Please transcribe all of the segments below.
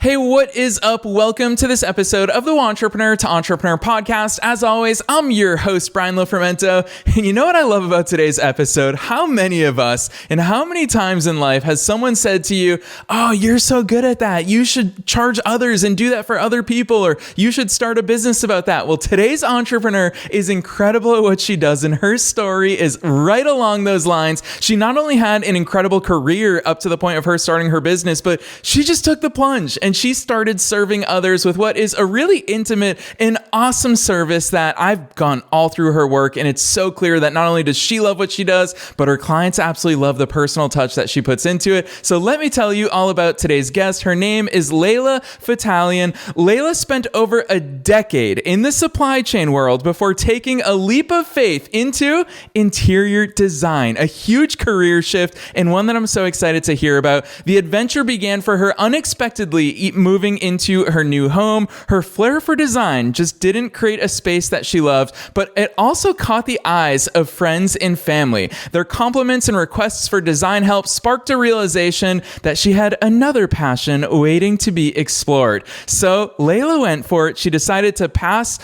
Hey, what is up? Welcome to this episode of the Entrepreneur to Entrepreneur podcast. As always, I'm your host, Brian Lofrumento. And you know what I love about today's episode? How many of us and how many times in life has someone said to you, oh, you're so good at that. You should charge others and do that for other people, or you should start a business about that. Well, today's entrepreneur is incredible at what she does, and her story is right along those lines. She not only had an incredible career up to the point of her starting her business, but she just took the plunge and she started serving others with what is a really intimate and awesome service that I've gone all through her work. And it's so clear that not only does she love what she does, but her clients absolutely love the personal touch that she puts into it. So let me tell you all about today's guest. Her name is Leila Fatalian. Leila spent over a decade in the supply chain world before taking a leap of faith into interior design, a huge career shift and one that I'm so excited to hear about. The adventure began for her unexpectedly moving into her new home. Her flair for design just didn't create a space that she loved, but it also caught the eyes of friends and family. Their compliments and requests for design help sparked a realization that she had another passion waiting to be explored. So Leila went for it. She decided to pause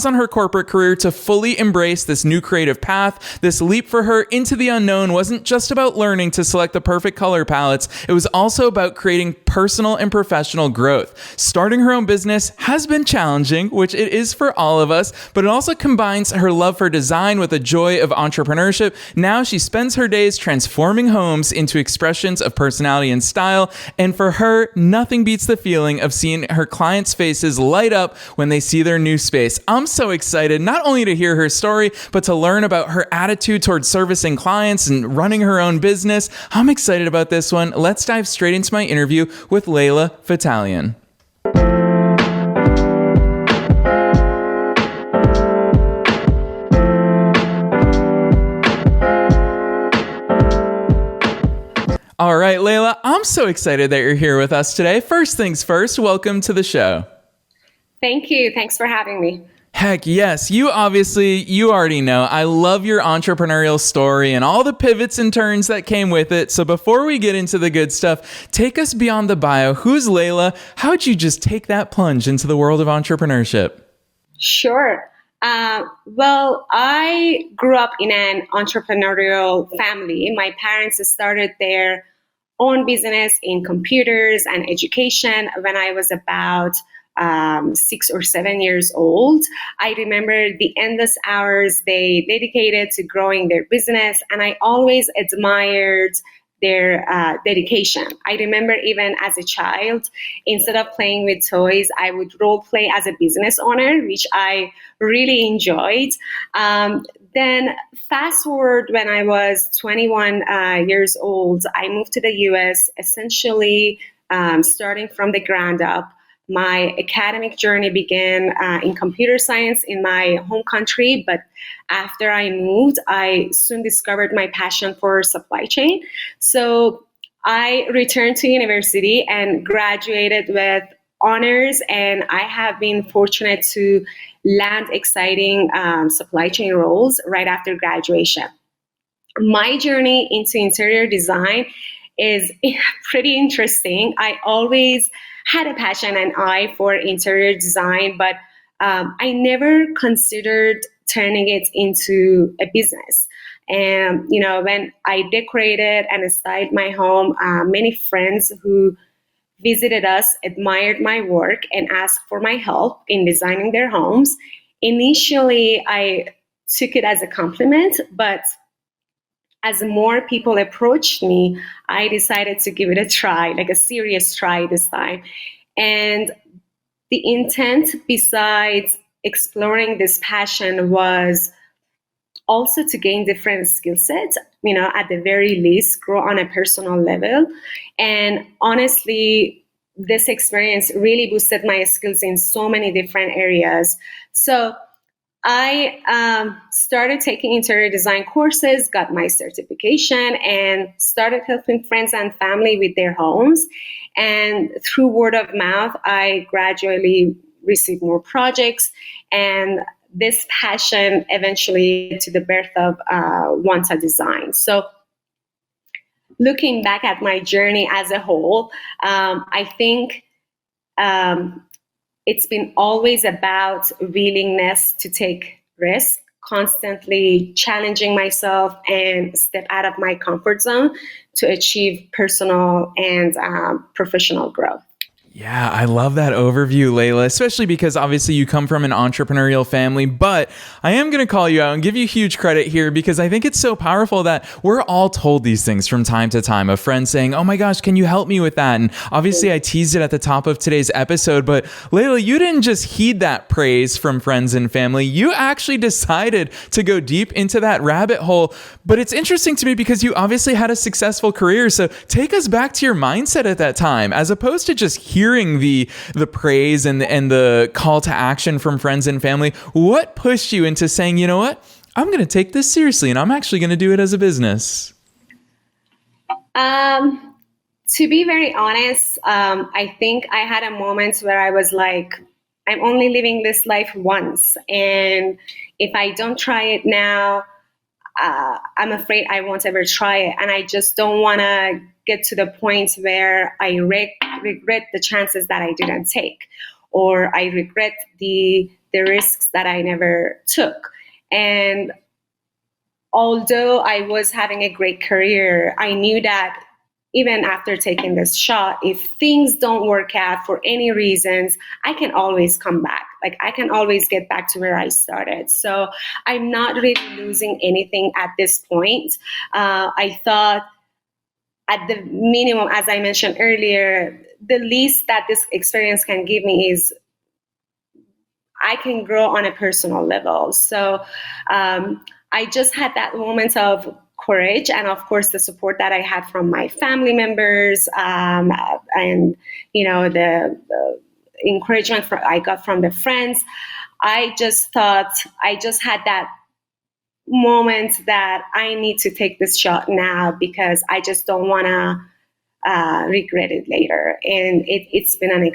on her corporate career to fully embrace this new creative path. This leap for her into the unknown wasn't just about learning to select the perfect color palettes. It was also about creating personal and professional growth. Starting her own business has been challenging, which it is for all of us, but it also combines her love for design with a joy of entrepreneurship. Now she spends her days transforming homes into expressions of personality and style. And for her, nothing beats the feeling of seeing her clients' faces light up when they see their new space. I'm so excited not only to hear her story, but to learn about her attitude towards servicing clients and running her own business. I'm excited about this one. Let's dive straight into my interview with Leila Fatalian. All right, Leila, I'm so excited that you're here with us today. First things first, welcome to the show. Thank you. Thanks for having me. Heck yes. You already know, I love your entrepreneurial story and all the pivots and turns that came with it. So before we get into the good stuff, take us beyond the bio. Who's Leila? How'd you just take that plunge into the world of entrepreneurship? Sure. Well, I grew up in an entrepreneurial family. My parents started their own business in computers and education when I was about 6 or 7 years old. I remember the endless hours they dedicated to growing their business, and I always admired their dedication. I remember even as a child, instead of playing with toys, I would role play as a business owner, which I really enjoyed. Then fast forward when I was 21 years old, I moved to the US, essentially starting from the ground up. My academic journey began in computer science in my home country, but after I moved, I soon discovered my passion for supply chain. So I returned to university and graduated with honors, and I have been fortunate to land exciting supply chain roles right after graduation. My journey into interior design is pretty interesting. I always had a passion and eye for interior design, but I never considered turning it into a business. And, when I decorated and styled my home, many friends who visited us admired my work and asked for my help in designing their homes. Initially, I took it as a compliment, but as more people approached me, I decided to give it a try, like a serious try this time. And the intent, besides exploring this passion, was also to gain different skill sets, at the very least, grow on a personal level. And honestly, this experience really boosted my skills in so many different areas. So I started taking interior design courses, got my certification, and started helping friends and family with their homes. And through word of mouth, I gradually received more projects, and this passion eventually led to the birth of OneTa Design. So looking back at my journey as a whole, I think it's been always about willingness to take risks, constantly challenging myself and step out of my comfort zone to achieve personal and professional growth. Yeah, I love that overview, Leila, especially because obviously you come from an entrepreneurial family, but I am going to call you out and give you huge credit here because I think it's so powerful that we're all told these things from time to time. A friend saying, oh my gosh, can you help me with that? And obviously I teased it at the top of today's episode, but Leila, you didn't just heed that praise from friends and family. You actually decided to go deep into that rabbit hole. But it's interesting to me because you obviously had a successful career. So take us back to your mindset at that time, as opposed to just hearing the praise and the call to action from friends and family. What pushed you into saying, you know what, I'm going to take this seriously and I'm actually going to do it as a business? To be very honest, I think I had a moment where I was like, I'm only living this life once. And if I don't try it now, I'm afraid I won't ever try it. And I just don't want to get to the point where I regret the chances that I didn't take, or I regret the risks that I never took. And although I was having a great career, I knew that even after taking this shot, if things don't work out for any reasons, I can always come back. Like I can always get back to where I started. So I'm not really losing anything at this point. I thought at the minimum, as I mentioned earlier, the least that this experience can give me is I can grow on a personal level. So I just had that moment of courage, and of course the support that I had from my family members, and the encouragement I got from the friends. I just thought I just had that moment that I need to take this shot now because I just don't want to regret it later. And it's been an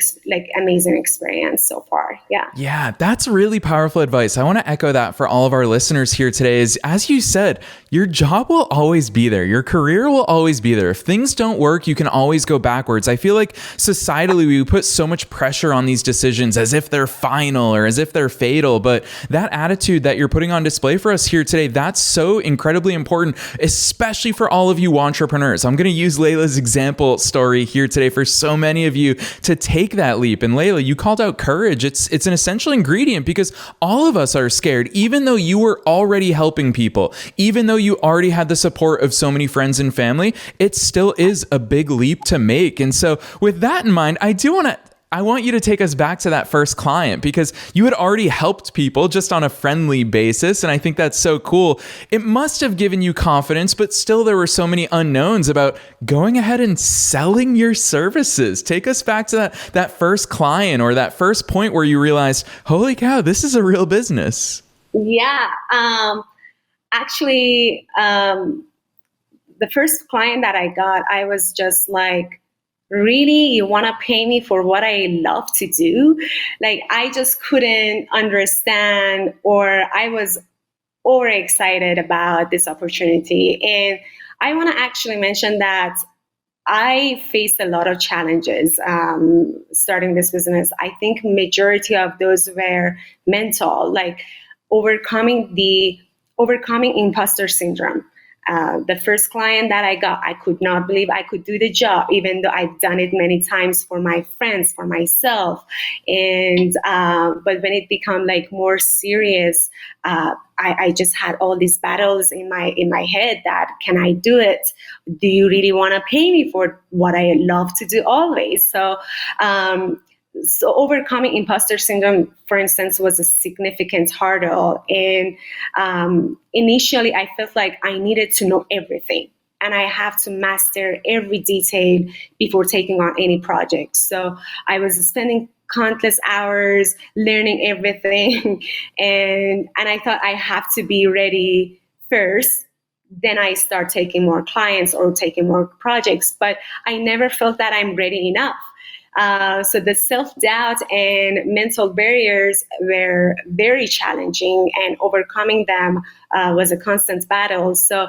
amazing experience so far. Yeah, that's really powerful advice. I want to echo that for all of our listeners here today is, as you said, your job will always be there. Your career will always be there. If things don't work, you can always go backwards. I feel like societally, we put so much pressure on these decisions as if they're final or as if they're fatal. But that attitude that you're putting on display for us here today, that's so incredibly important, especially for all of you entrepreneurs. I'm going to use Leila's example story here today for so many of you to take that leap. And Leila, you called out courage. It's an essential ingredient because all of us are scared, even though you were already helping people, even though you already had the support of so many friends and family, it still is a big leap to make. And so with that in mind, I want you to take us back to that first client because you had already helped people just on a friendly basis. And I think that's so cool. It must have given you confidence, but still there were so many unknowns about going ahead and selling your services. Take us back to that first client or that first point where you realized, holy cow, this is a real business. Yeah. Actually, the first client that I got, I was just like, really, you want to pay me for what I love to do? Like, I just couldn't understand, or I was overexcited about this opportunity. And I want to actually mention that I faced a lot of challenges starting this business. I think majority of those were mental, like overcoming imposter syndrome. The first client that I got, I could not believe I could do the job, even though I've done it many times for my friends, for myself. And but when it became like more serious, I just had all these battles in my head that, can I do it? Do you really want to pay me for what I love to do always? So overcoming imposter syndrome, for instance, was a significant hurdle. And initially, I felt like I needed to know everything, and I have to master every detail before taking on any project. So I was spending countless hours learning everything, and I thought I have to be ready first. Then I start taking more clients or taking more projects, but I never felt that I'm ready enough. So the self-doubt and mental barriers were very challenging, and overcoming them was a constant battle. So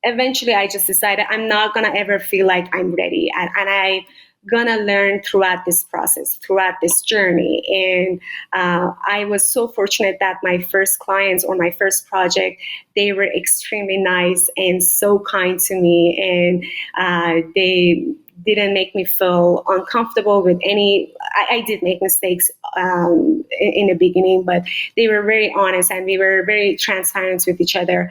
eventually I just decided I'm not going to ever feel like I'm ready. And I gonna learn throughout this process, throughout this journey. And I was so fortunate that my first clients or my first project, they were extremely nice and so kind to me, and they didn't make me feel uncomfortable with any. I did make mistakes in the beginning, but they were very honest and we were very transparent with each other.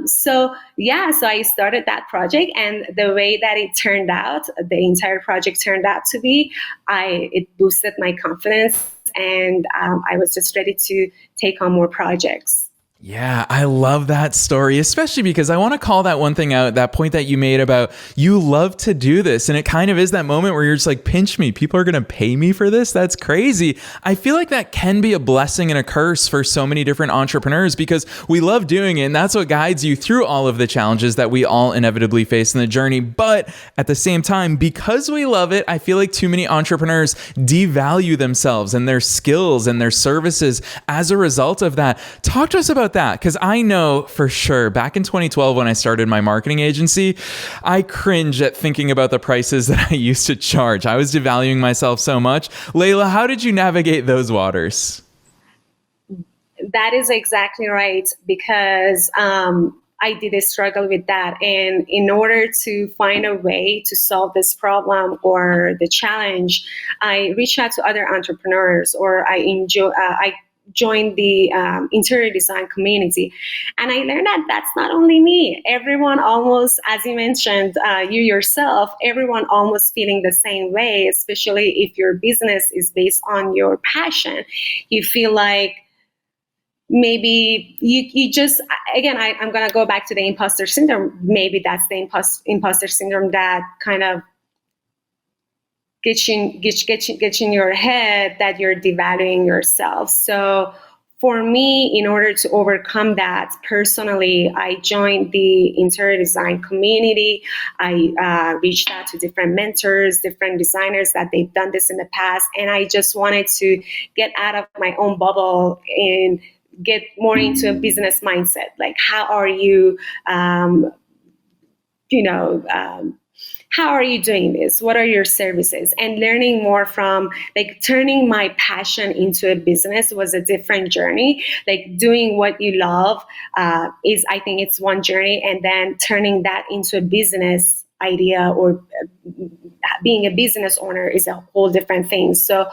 So I started that project, and the way that it turned out, the entire project turned out to be, it boosted my confidence, and I was just ready to take on more projects. Yeah, I love that story, especially because I want to call that one thing out, that point that you made about you love to do this. And it kind of is that moment where you're just like, pinch me. People are going to pay me for this. That's crazy. I feel like that can be a blessing and a curse for so many different entrepreneurs because we love doing it. And that's what guides you through all of the challenges that we all inevitably face in the journey. But at the same time, because we love it, I feel like too many entrepreneurs devalue themselves and their skills and their services as a result of that. Talk to us about that, because I know for sure back in 2012 when I started my marketing agency, I cringe at thinking about the prices that I used to charge. I was devaluing myself so much. Leila, how did you navigate those waters? That is exactly right, because I did struggle with that. And in order to find a way to solve this problem or the challenge, I reached out to other entrepreneurs, or I joined the interior design community. And I learned that that's not only me. Everyone almost, as you mentioned, you yourself, everyone almost feeling the same way, especially if your business is based on your passion. You feel like maybe you just, again, I'm going to go back to the imposter syndrome. Maybe that's the imposter syndrome that kind of gets in your head that you're devaluing yourself. So for me, in order to overcome that, personally, I joined the interior design community. I reached out to different mentors, different designers that they've done this in the past, and I just wanted to get out of my own bubble and get more into a business mindset. Like, how are you, how are you doing this? What are your services? And learning more from, like, turning my passion into a business was a different journey. Like, doing what you love is, I think it's one journey, and then turning that into a business idea or being a business owner is a whole different thing. So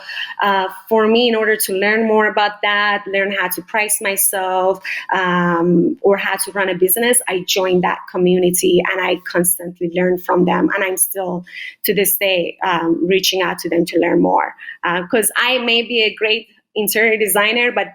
for me, in order to learn more about that, learn how to price myself or how to run a business, I joined that community and I constantly learn from them. And I'm still to this day reaching out to them to learn more, because I may be a great interior designer, but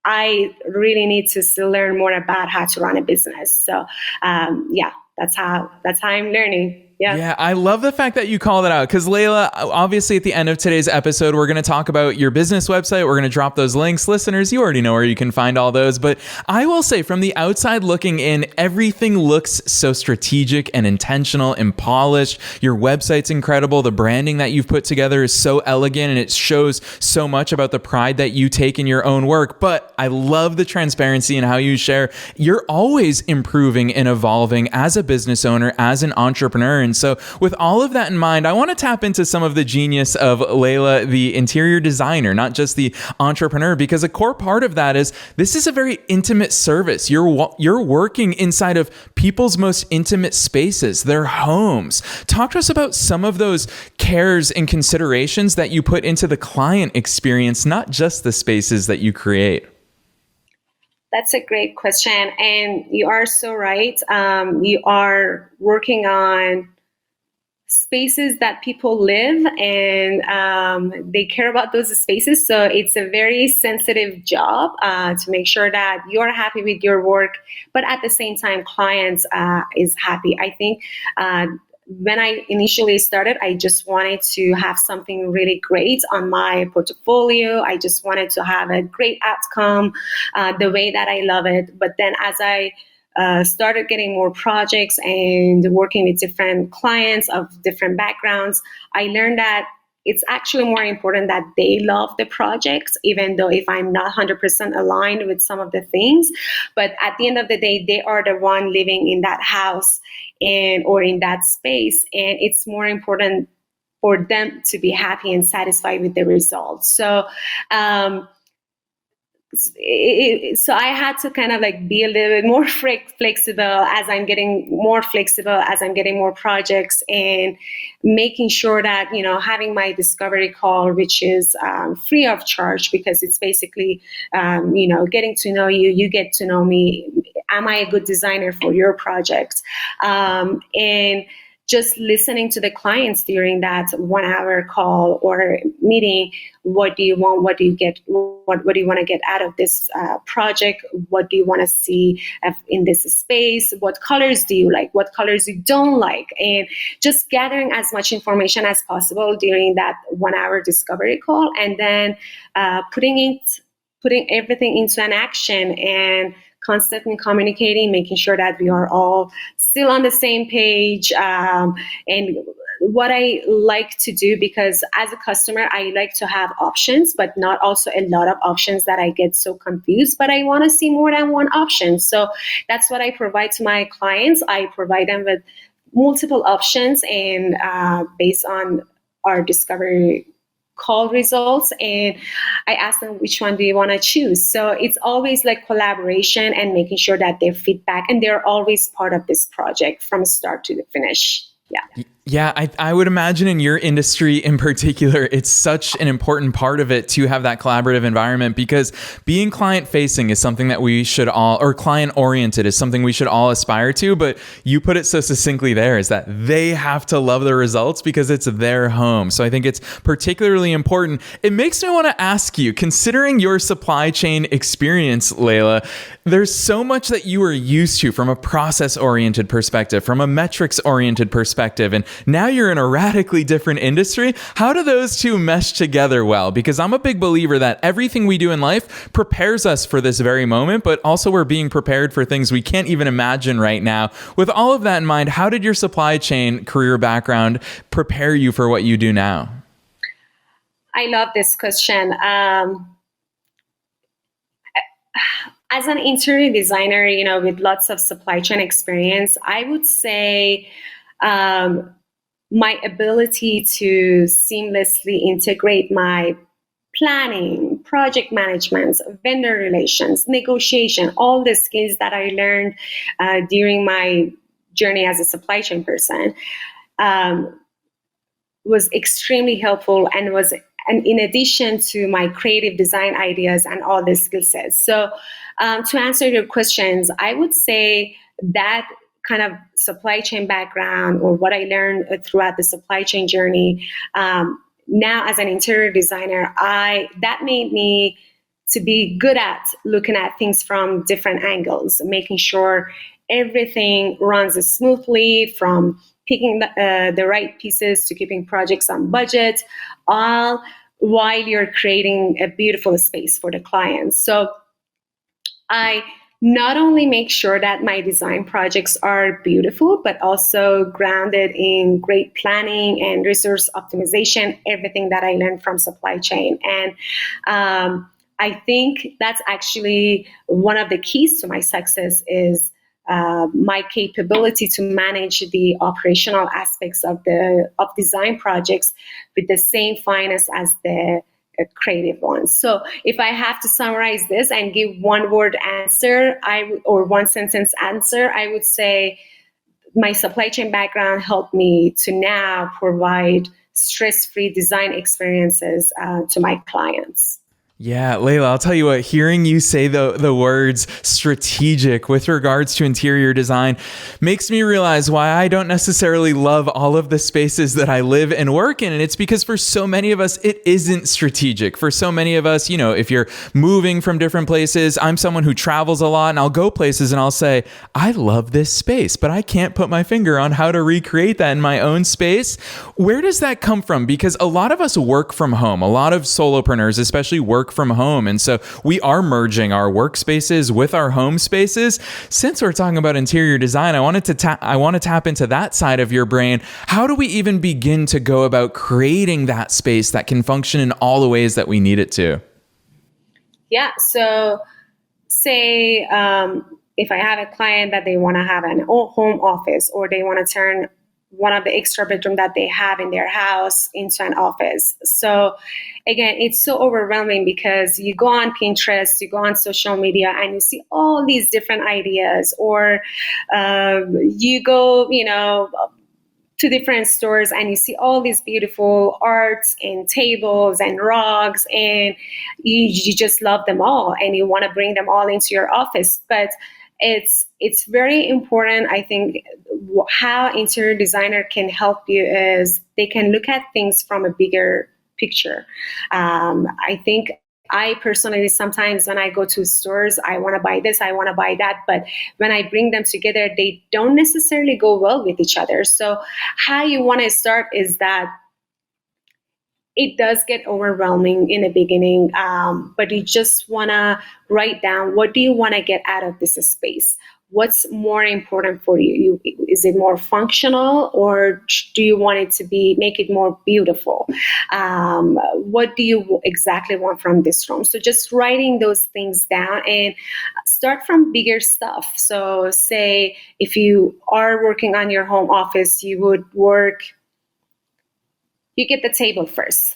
I really need to still learn more about how to run a business. So that's how I'm learning. Yeah, I love the fact that you call that out, because Leila, obviously at the end of today's episode, we're going to talk about your business website. We're going to drop those links. Listeners, you already know where you can find all those. But I will say, from the outside looking in, everything looks so strategic and intentional and polished. Your website's incredible. The branding that you've put together is so elegant, and it shows so much about the pride that you take in your own work. But I love the transparency and how you share. You're always improving and evolving as a business owner, as an entrepreneur. And so with all of that in mind, I want to tap into some of the genius of Leila, the interior designer, not just the entrepreneur, because a core part of that is this is a very intimate service. You're working inside of people's most intimate spaces, their homes. Talk to us about some of those cares and considerations that you put into the client experience, not just the spaces that you create. That's a great question. And you are so right. You are working on spaces that people live, and they care about those spaces. So it's a very sensitive job to make sure that you're happy with your work, but at the same time, clients is happy. I think when I initially started, I just wanted to have something really great on my portfolio. I just wanted to have a great outcome the way that I love it. But then as I started getting more projects and working with different clients of different backgrounds, I learned that it's actually more important that they love the projects, even though if I'm not 100% aligned with some of the things. But at the end of the day, they are the one living in that house or in that space. And it's more important for them to be happy and satisfied with the results. So so I had to kind of like be a little bit more flexible as I'm getting more flexible, as I'm getting more projects, and making sure that, having my discovery call, which is free of charge, because it's basically, getting to know you, you get to know me. Am I a good designer for your project? And just listening to the clients during that 1 hour call or meeting. What do you want? What do you get? What do you want to get out of this project? What do you want to see in this space? What colors do you like? What colors you don't like? And just gathering as much information as possible during that 1 hour discovery call, and then putting everything into an action, and constantly communicating, making sure that we are all still on the same page. And what I like to do, because as a customer, I like to have options, but not also a lot of options that I get so confused, but I want to see more than one option. So that's what I provide to my clients. I provide them with multiple options, and based on our discovery call results, and I ask them, which one do you want to choose? So it's always like collaboration and making sure that their feedback, and they're always part of this project from start to the finish. Yeah. Yeah, I would imagine in your industry in particular, it's such an important part of it to have that collaborative environment, because being client facing is something that we should all, or client oriented is something we should all aspire to. But you put it so succinctly there, is that they have to love the results because it's their home. So I think it's particularly important. It makes me want to ask you, considering your supply chain experience, Leila, there's so much that you are used to from a process oriented perspective, from a metrics oriented perspective, and now you're in a radically different industry. How do those two mesh together well? Because I'm a big believer that everything we do in life prepares us for this very moment, but also we're being prepared for things we can't even imagine right now. With all of that in mind, how did your supply chain career background prepare you for what you do now? I love this question. As an interior designer, with lots of supply chain experience, I would say my ability to seamlessly integrate my planning, project management, vendor relations, negotiation, all the skills that I learned during my journey as a supply chain person was extremely helpful, and in addition to my creative design ideas and all the skill sets. So to answer your questions, I would say that kind of supply chain background, or what I learned throughout the supply chain journey, now as an interior designer, that made me to be good at looking at things from different angles, making sure everything runs smoothly, from picking the right pieces to keeping projects on budget, all while you're creating a beautiful space for the clients. So I not only make sure that my design projects are beautiful, but also grounded in great planning and resource optimization, everything that I learned from supply chain. And I think that's actually one of the keys to my success is my capability to manage the operational aspects of design projects with the same finesse as the creative ones. So if I have to summarize this and give one word answer, or one sentence answer, I would say my supply chain background helped me to now provide stress-free design experiences to my clients. Yeah, Leila, I'll tell you what, hearing you say the words strategic with regards to interior design makes me realize why I don't necessarily love all of the spaces that I live and work in. And it's because for so many of us, it isn't strategic. For so many of us, if you're moving from different places, I'm someone who travels a lot, and I'll go places and I'll say, I love this space, but I can't put my finger on how to recreate that in my own space. Where does that come from? Because a lot of us work from home. A lot of solopreneurs especially work from home. And so we are merging our workspaces with our home spaces. Since we're talking about interior design, I want to tap into that side of your brain. How do we even begin to go about creating that space that can function in all the ways that we need it to? Yeah. So say if I have a client that they want to have an home office, or they want to turn one of the extra bedroom that they have in their house into an office. So again, it's so overwhelming because you go on Pinterest, you go on social media, and you see all these different ideas, or you go, to different stores and you see all these beautiful arts and tables and rugs, and you just love them all and you want to bring them all into your office. But it's very important, I think, how interior designer can help you is they can look at things from a bigger picture. I think I personally, sometimes when I go to stores, I want to buy this, I want to buy that, but when I bring them together, they don't necessarily go well with each other. So how you want to start is that it does get overwhelming in the beginning, but you just want to write down, what do you want to get out of this space? What's more important for you? Is it more functional, or do you want it to make it more beautiful? What do you exactly want from this room? So just writing those things down and start from bigger stuff. So say if you are working on your home office, you get the table first.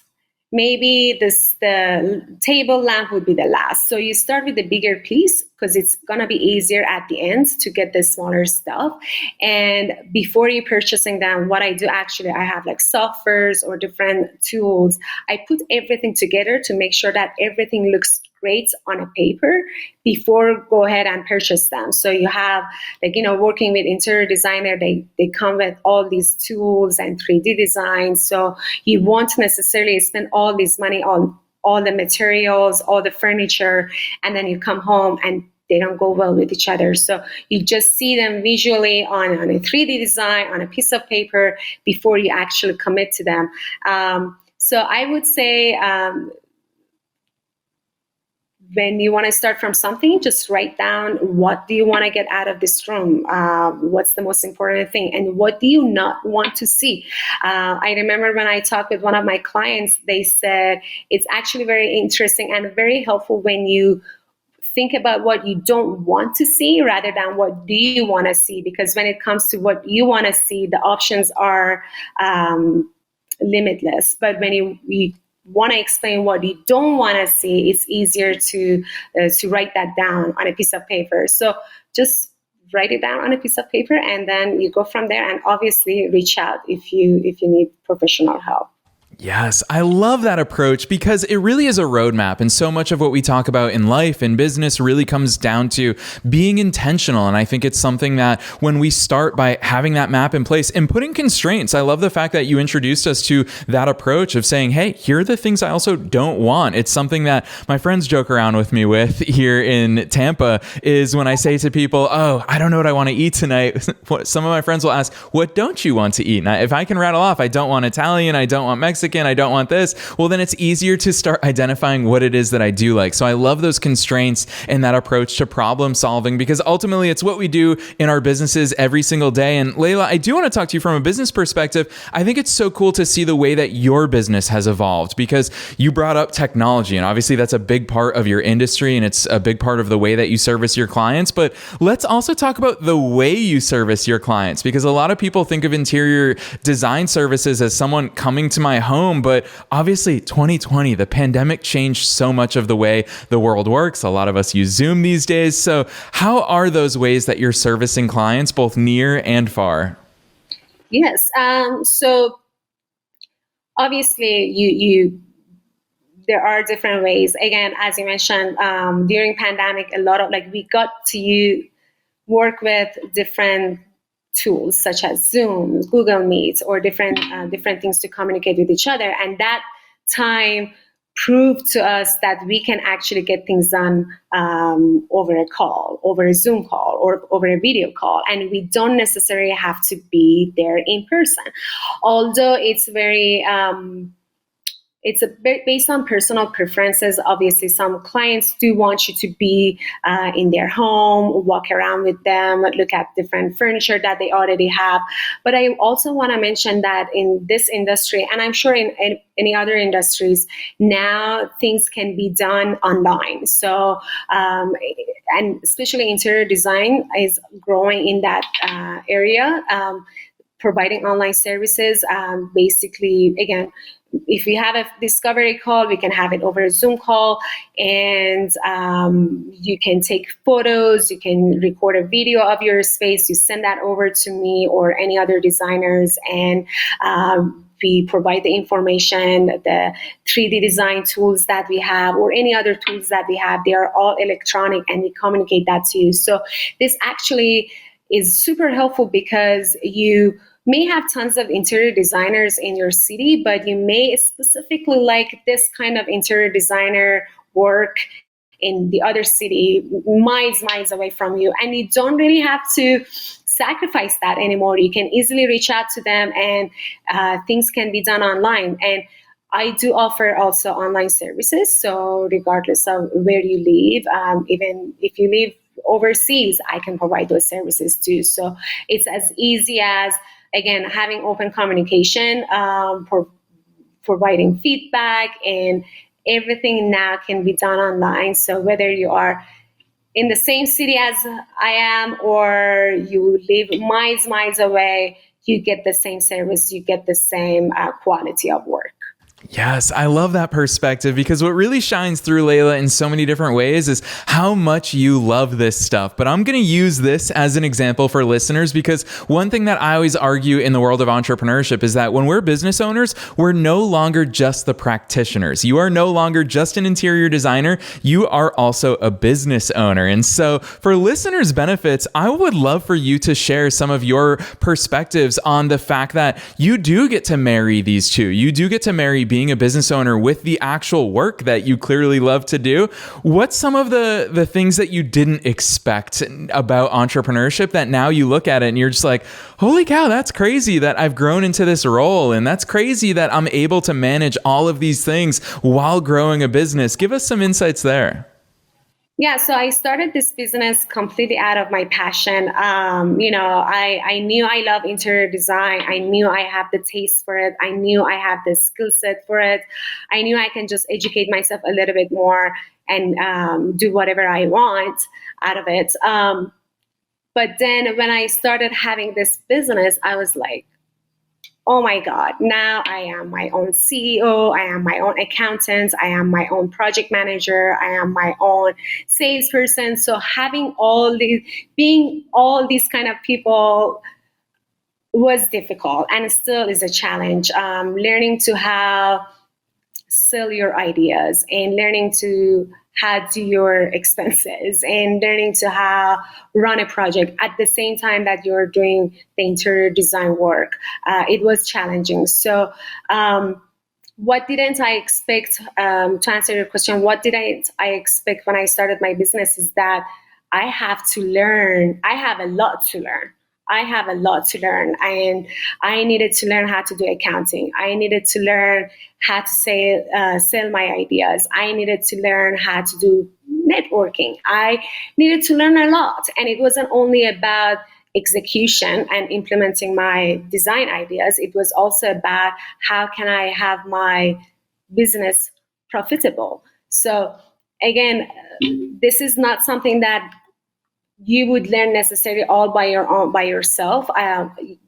Maybe the table lamp would be the last. So you start with the bigger piece because it's going to be easier at the end to get the smaller stuff. And before you purchasing them, what I do actually, I have like softwares or different tools. I put everything together to make sure that everything looks great on a paper before go ahead and purchase them. So you have working with interior designer, they come with all these tools and 3D designs. So you won't necessarily spend all this money on all the materials, all the furniture, and then you come home and they don't go well with each other. So you just see them visually on a 3D design, on a piece of paper before you actually commit to them. So I would say, when you want to start from something, just write down, what do you want to get out of this room? What's the most important thing? And what do you not want to see? I remember when I talked with one of my clients, they said it's actually very interesting and very helpful when you think about what you don't want to see rather than what do you want to see. Because when it comes to what you want to see, the options are limitless. But when you want to explain what you don't want to see, it's easier to write that down on a piece of paper. So just write it down on a piece of paper, and then you go from there. And obviously, reach out if you need professional help. Yes, I love that approach because it really is a roadmap. And so much of what we talk about in life and business really comes down to being intentional. And I think it's something that when we start by having that map in place and putting constraints, I love the fact that you introduced us to that approach of saying, hey, here are the things I also don't want. It's something that my friends joke around with me with here in Tampa is when I say to people, oh, I don't know what I want to eat tonight. Some of my friends will ask, what don't you want to eat? And if I can rattle off, I don't want Italian, I don't want Mexican, I don't want this, well, then it's easier to start identifying what it is that I do like. So I love those constraints and that approach to problem solving, because ultimately it's what we do in our businesses every single day. And Leila, I do want to talk to you from a business perspective. I think it's so cool to see the way that your business has evolved, because you brought up technology, and obviously that's a big part of your industry and it's a big part of the way that you service your clients. But let's also talk about the way you service your clients, because a lot of people think of interior design services as someone coming to my home. But obviously 2020, the pandemic changed so much of the way the world works. A lot of us use Zoom these days. So how are those ways that you're servicing clients both near and far? Yes. So obviously there are different ways. Again, as you mentioned, during pandemic, a lot of we got to work with different tools such as Zoom, Google Meets, or different things to communicate with each other. And that time proved to us that we can actually get things done over a call, over a Zoom call, or over a video call. And we don't necessarily have to be there in person. Although it's very... it's a bit based on personal preferences. Obviously, some clients do want you to be in their home, walk around with them, look at different furniture that they already have. But I also want to mention that in this industry, and I'm sure in any other industries, now things can be done online. So, and especially interior design is growing in that area. providing online services. Basically, again, if we have a discovery call, we can have it over a Zoom call, and you can take photos, you can record a video of your space, you send that over to me or any other designers, and we provide the information, the 3D design tools that we have, or any other tools that we have. They are all electronic, and we communicate that to you. So this actually is super helpful because you may have tons of interior designers in your city, but you may specifically like this kind of interior designer work in the other city, miles away from you. And you don't really have to sacrifice that anymore. You can easily reach out to them, and things can be done online. And I do offer also online services. So regardless of where you live, even if you live overseas, I can provide those services too. So it's as easy as, again, having open communication, providing feedback, and everything now can be done online. So whether you are in the same city as I am, or you live miles away, you get the same service, you get the same quality of work. Yes, I love that perspective, because what really shines through, Leila, in so many different ways is how much you love this stuff. But I'm going to use this as an example for listeners, because one thing that I always argue in the world of entrepreneurship is that when we're business owners, we're no longer just the practitioners. You are no longer just an interior designer. You are also a business owner. And so for listeners' benefits, I would love for you to share some of your perspectives on the fact that you do get to marry these two. You do get to marry being a business owner with the actual work that you clearly love to do. What's some of the things that you didn't expect about entrepreneurship that now you look at it and you're just like, holy cow, that's crazy that I've grown into this role, and that's crazy that I'm able to manage all of these things while growing a business? Give us some insights there. Yeah, so I started this business completely out of my passion. I knew I love interior design. I knew I have the taste for it. I knew I have the skill set for it. I knew I can just educate myself a little bit more and do whatever I want out of it. But then when I started having this business, I was like, oh my God, now I am my own CEO, I am my own accountant, I am my own project manager, I am my own salesperson. So being all these kind of people was difficult, and still is a challenge. Learning to how sell your ideas, and learning to how do your expenses, and learning to how run a project at the same time that you're doing the interior design work. It was challenging. So what didn't I expect, to answer your question, what did I expect when I started my business is that I have to learn. I have a lot to learn. And I needed to learn how to do accounting. I needed to learn how to sell my ideas. I needed to learn how to do networking. I needed to learn a lot. And it wasn't only about execution and implementing my design ideas. It was also about how can I have my business profitable. So again, this is not something that you would learn necessarily all by yourself.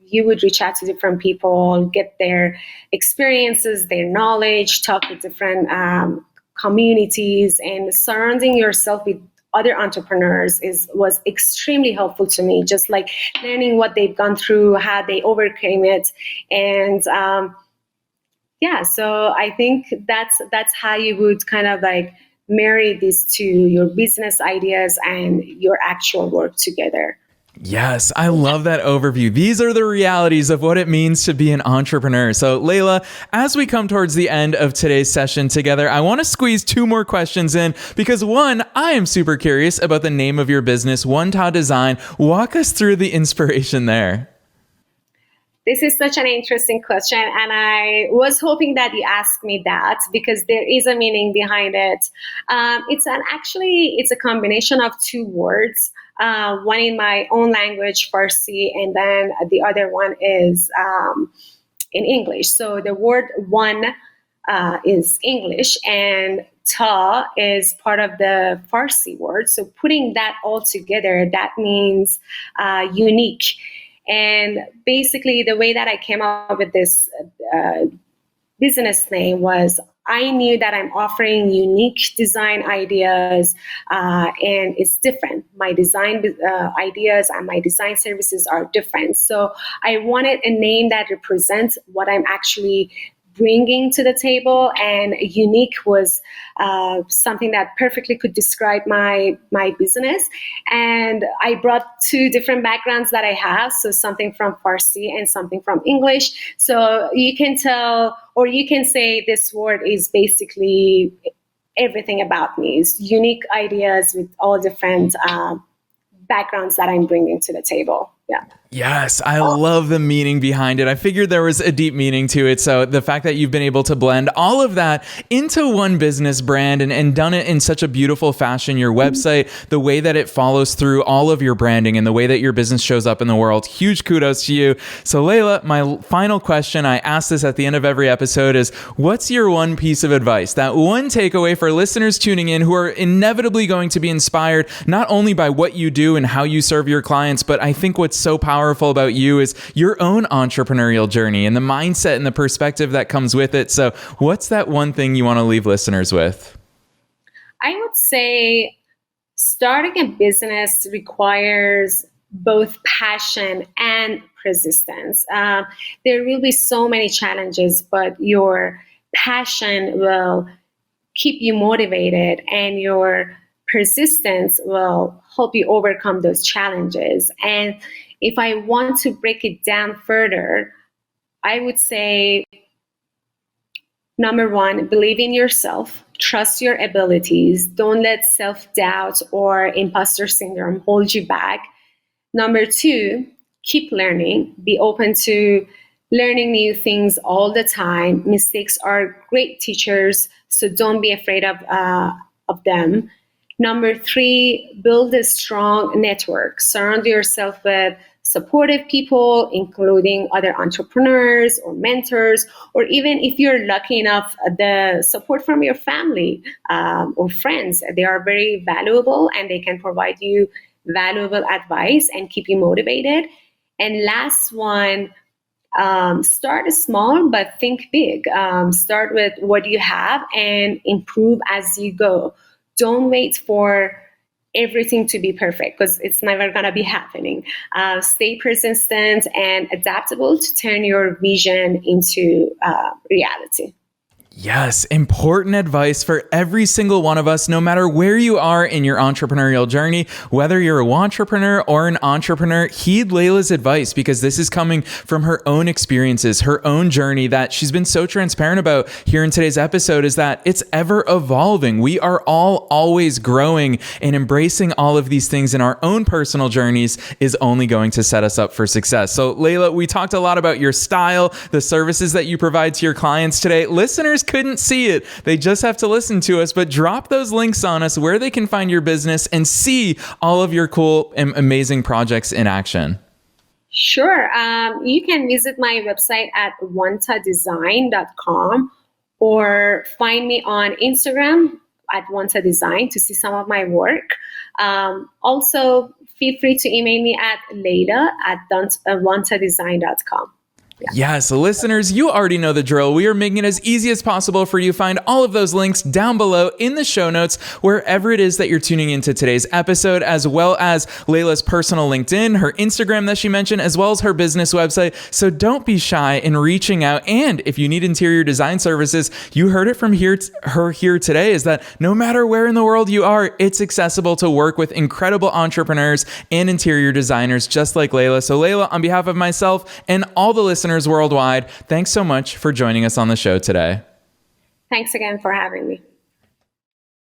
You would reach out to different people, get their experiences, their knowledge, talk to different communities, and surrounding yourself with other entrepreneurs was extremely helpful to me. Just like learning what they've gone through, how they overcame it, and so I think that's how you would kind of like marry these two, your business ideas and your actual work together. Yes, I love that overview. These are the realities of what it means to be an entrepreneur. So, Leila, as we come towards the end of today's session together, I want to squeeze two more questions in because one, I am super curious about the name of your business, OneTa Design. Walk us through the inspiration there. This is such an interesting question, and I was hoping that you asked me that because there is a meaning behind it. It's a combination of two words, one in my own language, Farsi, and then the other one is in English. So the word one is English, and ta is part of the Farsi word. So putting that all together, that means unique. And basically, the way that I came up with this business name was I knew that I'm offering unique design ideas and it's different. My design ideas and my design services are different. So I wanted a name that represents what I'm actually bringing to the table, and unique was something that perfectly could describe my business. And I brought two different backgrounds that I have, so something from Farsi and something from English. So you can tell, or you can say this word is basically everything about me. It's unique ideas with all different backgrounds that I'm bringing to the table. Yeah. Yes, I love the meaning behind it. I figured there was a deep meaning to it. So the fact that you've been able to blend all of that into one business brand and done it in such a beautiful fashion, your website, the way that it follows through all of your branding and the way that your business shows up in the world, huge kudos to you. So Leila, my final question, I ask this at the end of every episode, is what's your one piece of advice, that one takeaway for listeners tuning in who are inevitably going to be inspired not only by what you do and how you serve your clients, but I think what's so powerful about you is your own entrepreneurial journey and the mindset and the perspective that comes with it. So what's that one thing you want to leave listeners with? I would say starting a business requires both passion and persistence. There will be so many challenges, but your passion will keep you motivated and your persistence will help you overcome those challenges. And if I want to break it down further, I would say, number one, believe in yourself, trust your abilities, don't let self-doubt or imposter syndrome hold you back. Number two, keep learning, be open to learning new things all the time. Mistakes are great teachers, so don't be afraid of them. Number three, build a strong network. Surround yourself with supportive people, including other entrepreneurs or mentors, or even if you're lucky enough, the support from your family or friends. They are very valuable and they can provide you valuable advice and keep you motivated. And last one, start small but think big. Start with what you have and improve as you go. Don't wait for everything to be perfect because it's never going to be happening. Stay persistent and adaptable to turn your vision into reality. Yes, important advice for every single one of us, no matter where you are in your entrepreneurial journey, whether you're a wantrepreneur or an entrepreneur, heed Leila's advice because this is coming from her own experiences, her own journey that she's been so transparent about here in today's episode is that it's ever evolving. We are all always growing, and embracing all of these things in our own personal journeys is only going to set us up for success. So Leila, we talked a lot about your style, the services that you provide to your clients today. Listeners couldn't see it. They just have to listen to us, but drop those links on us where they can find your business and see all of your cool and amazing projects in action. Sure. You can visit my website at OneTaDesign.com or find me on Instagram at OneTa Design to see some of my work. Also, feel free to email me at Leila at OneTaDesign.com. Yeah, so listeners, you already know the drill. We are making it as easy as possible for you. Find all of those links down below in the show notes, wherever it is that you're tuning into today's episode, as well as Leila's personal LinkedIn, her Instagram that she mentioned, as well as her business website. So don't be shy in reaching out. And if you need interior design services, you heard it from her here today, is that no matter where in the world you are, it's accessible to work with incredible entrepreneurs and interior designers just like Leila. So Leila, on behalf of myself and all the listeners worldwide, thanks so much for joining us on the show today. Thanks again for having me.